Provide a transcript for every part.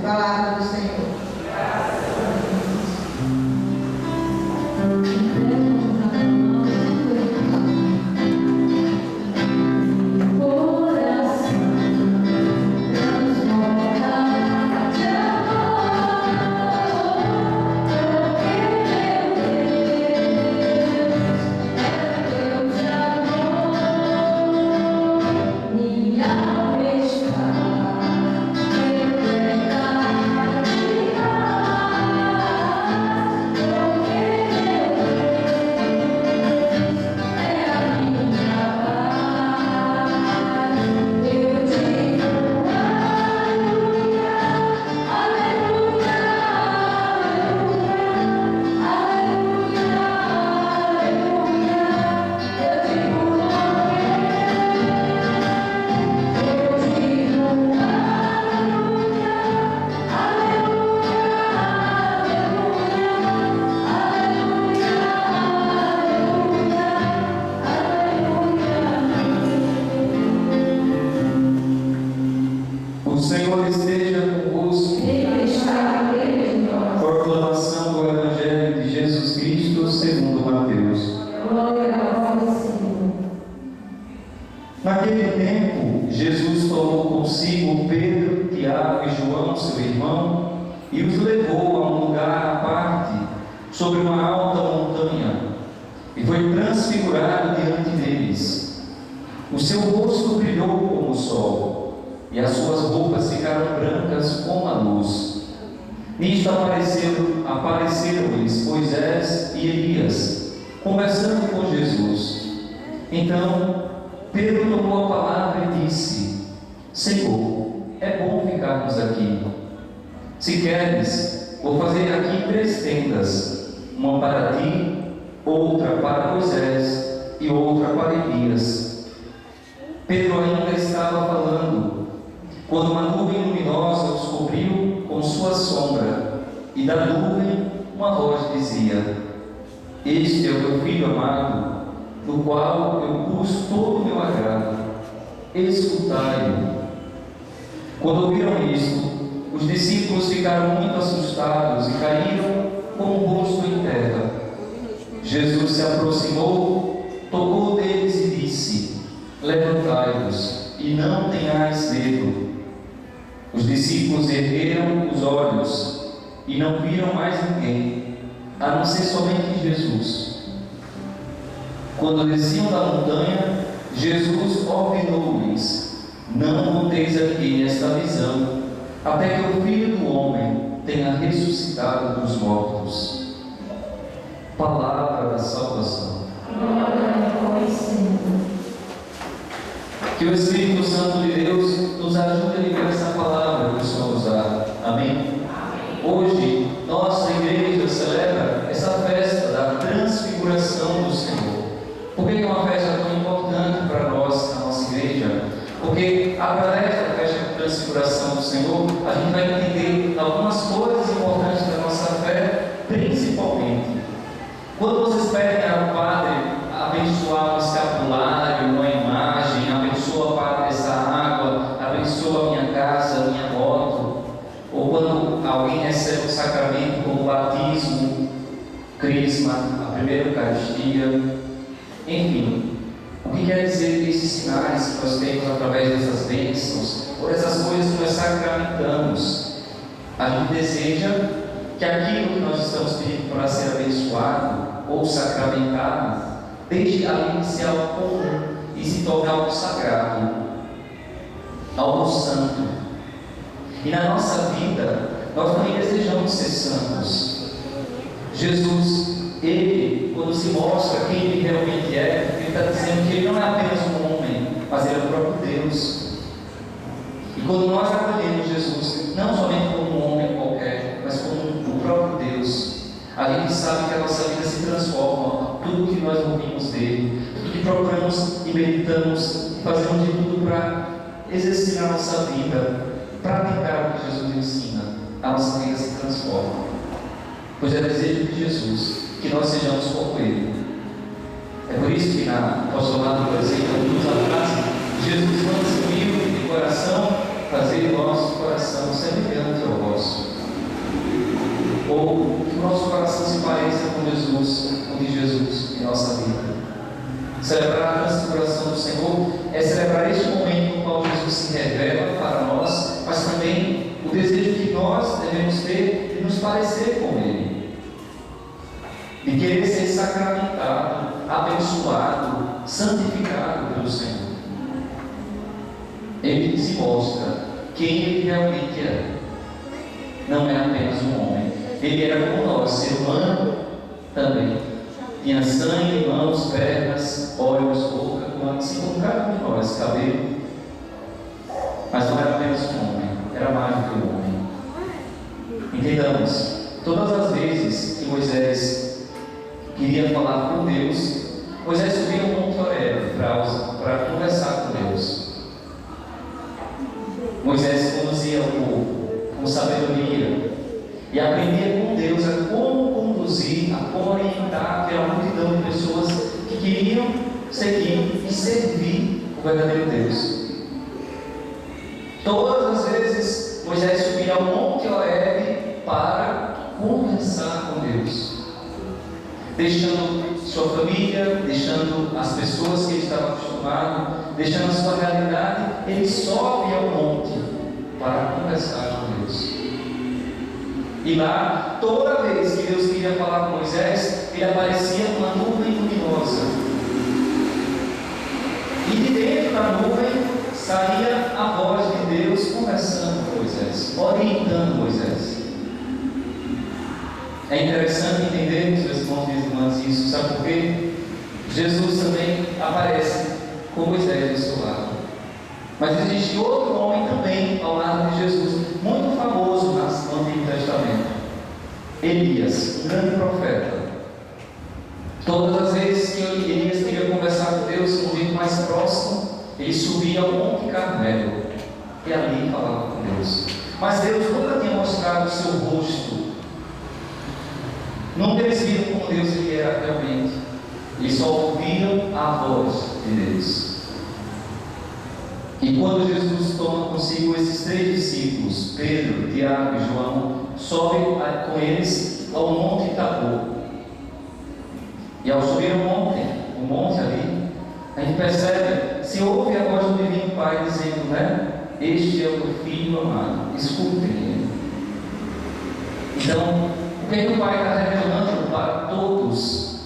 Palavra do Senhor. O Senhor esteja convosco. Proclamação do Evangelho de Jesus Cristo segundo Mateus. Glória a vós, Senhor. Naquele tempo, Jesus tomou consigo Pedro, Tiago e João, seu irmão, e os levou a um lugar à parte, sobre uma alta montanha, e foi transfigurado diante deles. O seu rosto brilhou como o sol, e as suas roupas ficaram brancas como a luz. Nisto apareceram-lhes Moisés e Elias, conversando com Jesus. Então Pedro tomou a palavra e disse: Senhor, é bom ficarmos aqui. Se queres, vou fazer aqui 3 tendas, uma para ti, outra para Moisés e outra para Elias. Pedro ainda estava falando, quando uma nuvem luminosa os cobriu com sua sombra, e da nuvem uma voz dizia: Este é o meu filho amado, no qual eu pus todo o meu agrado. Escutai-o. Quando ouviram isto, os discípulos ficaram muito assustados e caíram com o rosto em terra. Jesus se aproximou, tocou neles e disse: Levantai-vos e não tenhais medo. Os discípulos ergueram os olhos e não viram mais ninguém, a não ser somente Jesus. Quando desciam da montanha, Jesus ordenou-lhes: Não conteis a ninguém esta visão, até que o Filho do Homem tenha ressuscitado dos mortos. Palavra da salvação. Glória a vós, Senhor. Que o Espírito Santo de Deus nos ajude a viver essa palavra que o Senhor nos dá. Amém? Hoje, nossa igreja celebra essa festa da transfiguração do Senhor. Por que é uma festa tão importante para nós, na nossa igreja? Porque através da festa da transfiguração do Senhor, a gente vai entender algumas coisas importantes da nossa fé, principalmente. Quando vocês pedem ao Padre abençoar um escapulário, uma imagem, abençoa, Padre, essa água, abençoa a minha casa, a minha moto, ou quando alguém recebe um sacramento como o batismo, crisma, a primeira Eucaristia, enfim, o que quer dizer esses sinais que nós temos através dessas bênçãos, ou essas coisas que nós sacramentamos? A gente deseja que aquilo que nós estamos pedindo para ser abençoado ou sacramentado deixe ali de ser algo comum e se torne algo sagrado, algo santo. E na nossa vida, nós também desejamos ser santos. Jesus, Ele, quando se mostra quem Ele realmente é, Ele está dizendo que Ele não é apenas um homem, mas Ele é o próprio Deus. E quando nós acolhemos Jesus, não somente como um homem qualquer, mas como o próprio Deus, a gente sabe que a nossa vida se transforma. Tudo que nós ouvimos dele, tudo que procuramos e meditamos, e fazemos de tudo para exercer a nossa vida, praticar o que Jesus ensina, a nossa vida se transforma. Pois é desejo de Jesus que nós sejamos como Ele. É por isso que na apostolado, por exemplo, nos a frase: Jesus manda-se humilde de coração, fazer o nosso coração semelhante ao vosso. Celebrar a transfiguração do Senhor é celebrar este momento no qual Jesus se revela para nós, mas também o desejo que nós devemos ter de nos parecer com Ele, de querer ser sacramentado, abençoado, santificado pelo Senhor. Ele se mostra quem Ele realmente é. Não é apenas um homem. Ele era como nós, ser humano também. Tinha sangue, mãos, pernas, olhos, boca, assim como cada um de nós, cabelo. Mas não era apenas um homem, era mais do que um homem. Entendamos, todas as vezes que Moisés queria falar com Deus, Moisés subia ao Monte Horebe para conversar com Deus. Moisés conduzia o povo com sabedoria e aprendia com Deus a como conduzir, a como orientar aquela multidão de pessoas que queriam seguir e servir o verdadeiro Deus. Todas as vezes Moisés subia ao Monte Horebe para conversar com Deus, deixando sua família, deixando as pessoas que ele estava acostumado, deixando a sua realidade. Ele sobe ao monte para conversar com Deus. E lá, toda vez que Deus queria falar com Moisés, ele aparecia uma nuvem luminosa. E de dentro da nuvem saía a voz de Deus conversando com Moisés, orientando Moisés. É interessante entendermos, meus irmãos e irmãs, isso. Sabe por quê? Jesus também aparece com Moisés do seu lado. Mas existe outro homem também ao lado de Jesus, muito famoso no Antigo Testamento: Elias, um grande profeta. Todas as vezes que Elias queria conversar com Deus, um jeito mais próximo, ele subia ao Monte Carmelo e ali falava com Deus. Mas Deus nunca tinha mostrado o seu rosto. Nunca eles viram como Deus ele era realmente. Eles só ouviram a voz de Deus. E quando Jesus toma consigo esses 3 discípulos, Pedro, Tiago e João, sobe com eles ao Monte Tabor. E ao subir o monte ali, a gente percebe, se ouve a voz do Divino Pai dizendo, né? Este é o meu Filho amado, escutem ele. Então, o que o Pai está revelando para todos?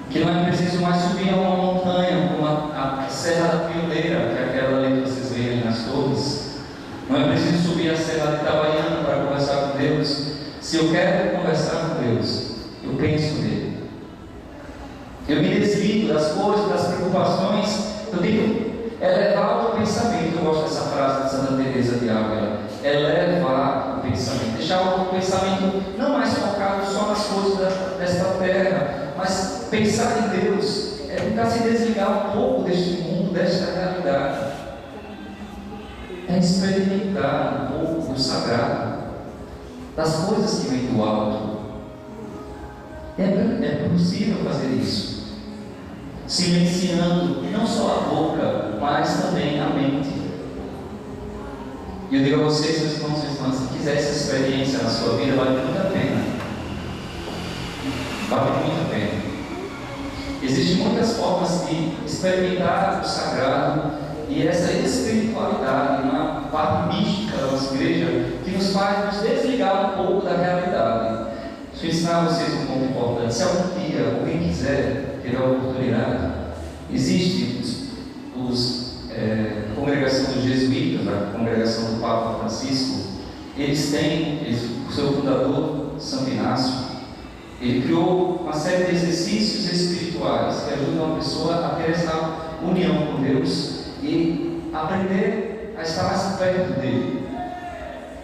Que não é preciso mais subir a uma montanha, como a Serra da Pioneira, que é aquela ali que vocês veem ali nas torres. Não é preciso subir a Serra de Itabaiana para conversar com Deus. Se eu quero conversar com Deus, eu penso nele. Eu me desligo das coisas, das preocupações. Eu tenho que elevar o pensamento. Eu gosto dessa frase de Santa Teresa de Ávila: elevar o pensamento, deixar o pensamento não mais focado só nas coisas desta terra, mas pensar em Deus, é tentar se desligar um pouco deste mundo, desta realidade, é experimentar um pouco do sagrado, das coisas que vêm do alto. É possível fazer isso, silenciando não só a boca, mas também a mente. E eu digo a vocês, meus irmãos e irmãs, se quiser essa experiência na sua vida, vale muito a pena. Vale muito a pena. Existem muitas formas de experimentar o sagrado e essa espiritualidade, uma parte mística da nossa igreja, que nos faz nos desligar um pouco da realidade. Deixa eu ensinar a vocês um ponto importante. Se algum dia alguém quiser ter a oportunidade, existe a congregação dos jesuítas, a congregação do Papa Francisco. Eles têm, o seu fundador, Santo Inácio, ele criou uma série de exercícios espirituais que ajudam a pessoa a ter essa união com Deus e aprender a estar mais perto dele.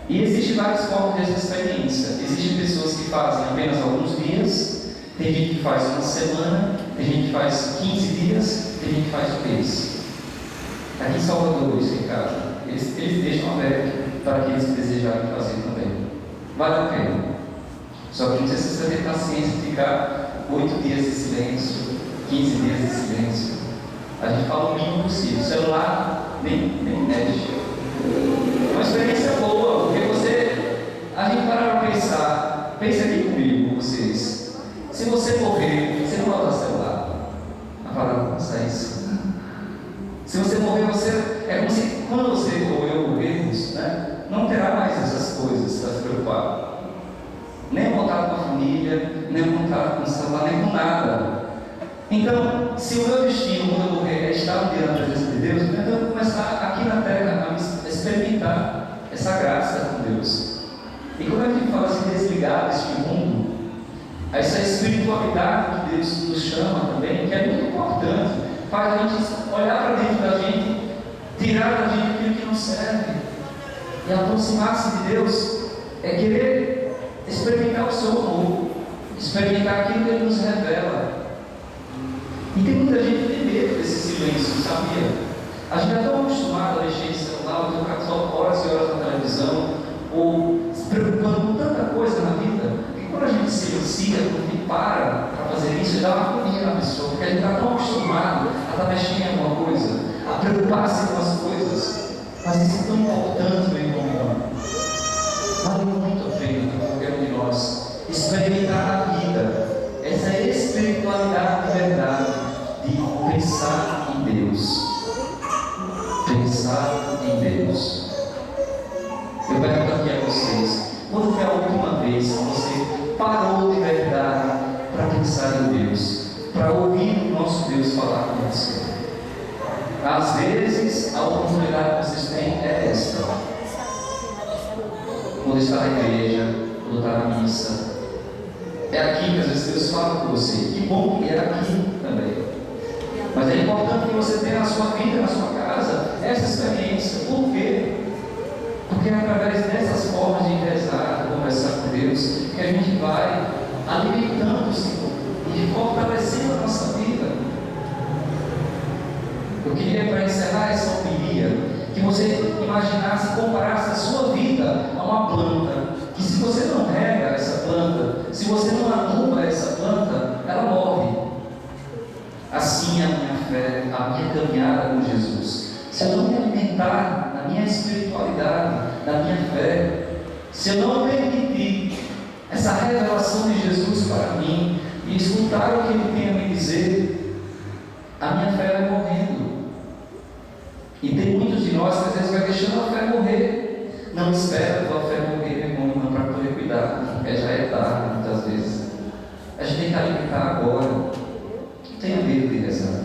E existem várias formas dessa experiência. Existem pessoas que fazem apenas alguns dias, tem gente que faz uma semana, tem gente que faz 15 dias, tem gente que faz um mês. Aqui em Salvador, isso em casa, eles deixam aberto para aqueles que desejarem fazer também. Vale a pena. Só que não sei se você tem paciência de ficar 8 dias de silêncio, 15 dias de silêncio. A gente fala o mínimo possível. O celular nem mexe. É uma experiência boa, porque a gente para pensar, pense aqui comigo, vocês. Se você morrer, você não vai usar celular. A palavra preocupado. Nem contato com a família, nem contato com o celular, nem com nada. Então, se o meu destino, quando eu morrer, é estar diante da presença de Deus, então eu vou começar aqui na terra a experimentar essa graça com Deus. E quando a gente fala assim, desligar deste mundo, essa espiritualidade que Deus nos chama também, que é muito importante, faz a gente olhar para dentro da gente, tirar da gente aquilo que não serve. E aproximar-se de Deus é querer experimentar o seu amor, experimentar aquilo que Ele nos revela. E tem muita gente que tem medo desse silêncio, sabia? A gente é tão acostumado a mexer em celular, a ficar só horas e horas na televisão, ou se preocupando com tanta coisa na vida, que quando a gente se silencia, quando a gente para fazer isso, dá uma agonia na pessoa, porque a gente está tão acostumado a estar mexendo em alguma coisa, a preocupar-se com as coisas. Mas isso é tão importante, meu irmão. Vale muito a pena para qualquer um de nós experimentar a vida, essa espiritualidade de verdade, de pensar em Deus. Pensar em Deus. Eu pergunto aqui a vocês: quando foi a última vez que você parou de verdade para pensar em Deus, para ouvir o nosso Deus falar com você? Às vezes, a oportunidade que vocês têm é esta. Quando está na igreja, quando está na missa, é aqui que às vezes Deus fala com você. Que bom que é aqui também. Mas é importante que você tenha na sua vida, na sua casa, essa experiência. Por quê? Porque é através dessas formas de rezar, de conversar com Deus, que a gente vai alimentando o Senhor e fortalecendo a nossa vida. Eu queria, para encerrar essa homilia, que você imaginasse, comparasse a sua vida a uma planta, que se você não rega essa planta, se você não aduba essa planta, ela morre. Assim é a minha fé, a minha caminhada com Jesus. Se eu não me alimentar na minha espiritualidade, na minha fé, se eu não permitir essa revelação de Jesus para mim e escutar o que Ele tem a me dizer, a minha fé vai morrendo. E tem muitos de nós que às vezes vai deixando a fé morrer. Não espera a tua fé morrer, meu irmão, para poder cuidar, porque já é tarde muitas vezes. A gente tem que alimentar agora. Não tenha medo de rezar.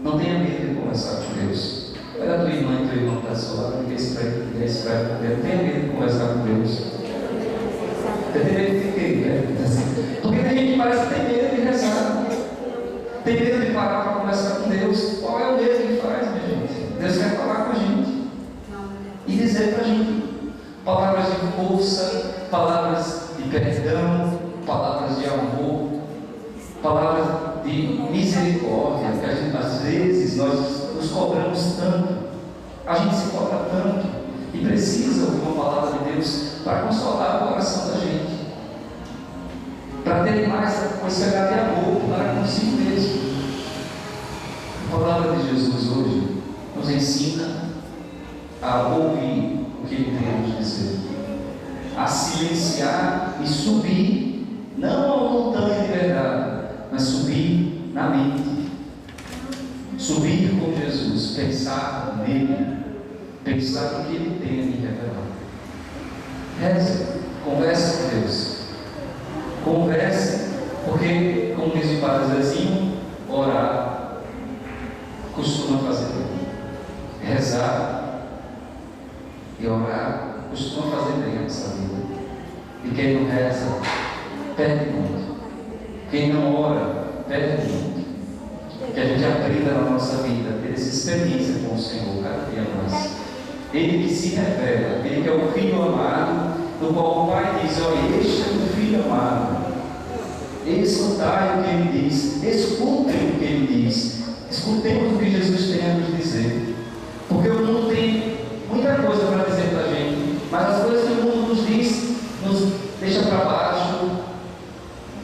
Não tenha medo de conversar com Deus. Olha a tua irmã e teu irmão que está ao seu lado, ninguém se vai com Deus. Não tenha medo de conversar com Deus. Tem medo de quê? Porque tem gente que parece que tem medo de rezar. Tem medo de parar para conversar com Deus. Qual é o medo que ele faz, minha gente? Deus quer falar com a gente e dizer para a gente palavras de força, palavras de perdão, palavras de amor, palavras de misericórdia, que a gente, às vezes nós nos cobramos tanto, a gente se cobra tanto e precisa ouvir uma palavra de Deus para consolar o coração da gente, para ter mais esse olhar de amor para consigo mesmo. A palavra de Jesus hoje nos ensina a ouvir o que Ele tem a nos dizer, a silenciar e subir, não a uma montanha de verdade, mas subir na mente, subir com Jesus, pensar nele, pensar no que Ele tem a me revelar. Reze, converse com Deus, converse, porque, como diz o Padre Zezinho, orar costuma fazer bem. Rezar e orar costuma fazer bem a nossa vida. E quem não reza, perde muito. Quem não ora, perde muito. Que a gente aprenda na nossa vida, ter essa experiência com o Senhor cada dia mais. Ele que se revela, Ele que é o Filho amado, no qual o Pai diz: olha, este é o Filho amado. Escutai o que Ele diz, escutem o que Ele diz, escutemos o que Jesus tem a nos dizer. Porque o mundo tem muita coisa para dizer para a gente, mas as coisas que o mundo nos diz, nos deixa para baixo.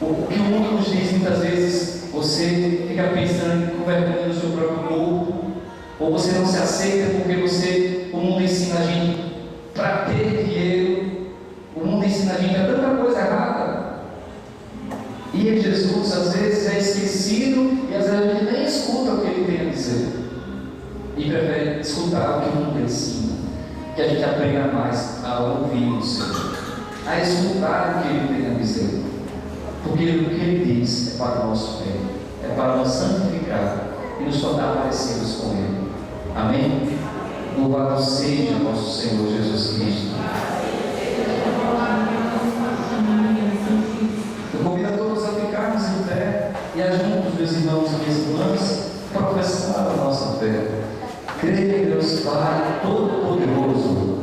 O que o mundo nos diz, muitas vezes, você fica pensando, convertendo no seu próprio corpo, ou você não se aceita porque o mundo ensina a gente para ter dinheiro, o mundo ensina a gente a tanta coisa errada. E em Jesus, às vezes, é esquecido e às vezes a gente nem escuta o que Ele tem a dizer. E prefere escutar o que o mundo ensina. Que a gente aprenda mais a ouvir o Senhor. a escutar o que Ele tem a dizer. Porque o que Ele diz é para o nosso bem, é para nos santificar e nos tornar parecidos com Ele. Amém? Louvado seja nosso Senhor Jesus Cristo. Eu convido a todos a ficarmos em pé e a juntos, meus irmãos e minhas irmãs, professar a nossa fé. Creio em Deus Pai Todo-Poderoso.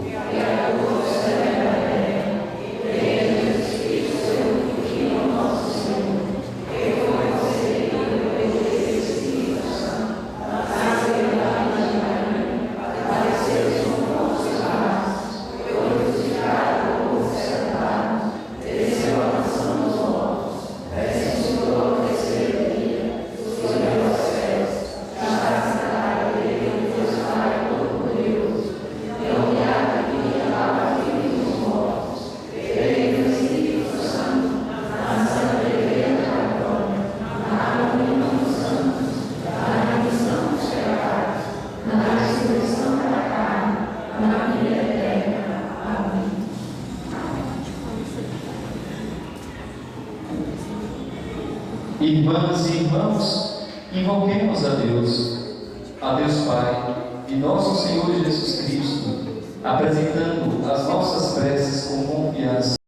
Irmãs e irmãos, invoquemos a Deus Pai e nosso Senhor Jesus Cristo, apresentando as nossas preces com confiança.